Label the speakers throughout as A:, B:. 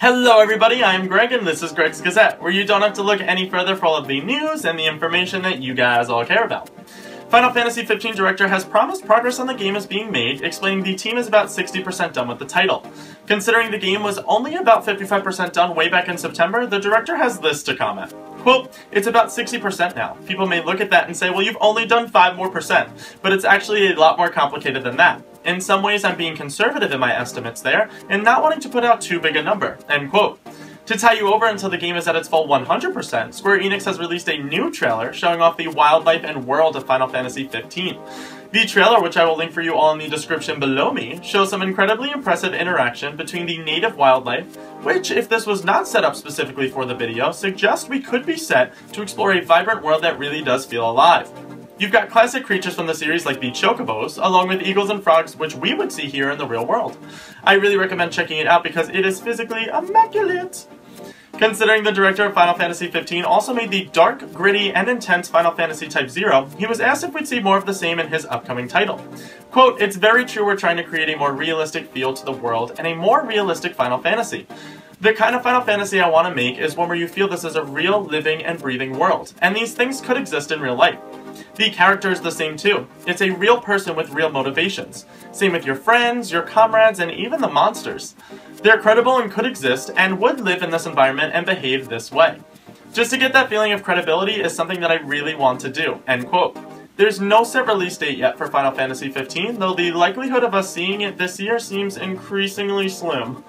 A: Hello everybody, I'm Greg and this is Greg's Gazette, where you don't have to look any further for all of the news and the information that you guys all care about. Final Fantasy 15 director has promised progress on the game is being made, explaining the team is about 60% done with the title. Considering the game was only about 55% done way back in September, the director has this to comment. Quote, "It's about 60% now. People may look at that and say, well, you've only done 5 more percent, but it's actually a lot more complicated than that. In some ways, I'm being conservative in my estimates there, and not wanting to put out too big a number." End quote. To tie you over until the game is at its full 100%, Square Enix has released a new trailer showing off the wildlife and world of Final Fantasy 15. The trailer, which I will link for you all in the description below me, shows some incredibly impressive interaction between the native wildlife, which, if this was not set up specifically for the video, suggests we could be set to explore a vibrant world that really does feel alive. You've got classic creatures from the series like the chocobos, along with eagles and frogs, which we would see here in the real world. I really recommend checking it out because it is physically immaculate. Considering the director of Final Fantasy 15 also made the dark, gritty, and intense Final Fantasy Type 0, he was asked if we'd see more of the same in his upcoming title. Quote, "It's very true we're trying to create a more realistic feel to the world and a more realistic Final Fantasy. The kind of Final Fantasy I want to make is one where you feel this is a real, living, and breathing world, and these things could exist in real life. The character is the same too. It's a real person with real motivations. Same with your friends, your comrades, and even the monsters. They're credible and could exist, and would live in this environment and behave this way. Just to get that feeling of credibility is something that I really want to do." End quote. There's no set release date yet for Final Fantasy 15, though the likelihood of us seeing it this year seems increasingly slim.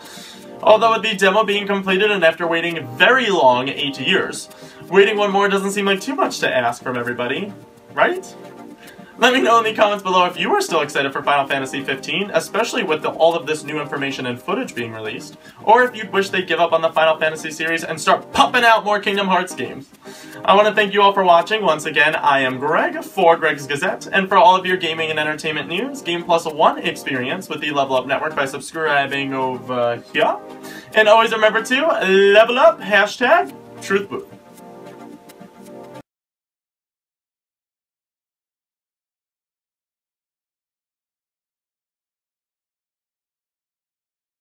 A: Although with the demo being completed and after waiting very long 8 years, waiting one more doesn't seem like too much to ask from everybody, right? Let me know in the comments below if you are still excited for Final Fantasy 15, especially with all of this new information and footage being released, or if you'd wish they'd give up on the Final Fantasy series and start pumping out more Kingdom Hearts games. I want to thank you all for watching. Once again, I am Greg for Greg's Gazette, and for all of your gaming and entertainment news, Game Plus One experience with the Level Up Network by subscribing over here. And always remember to level up, #TruthBooth.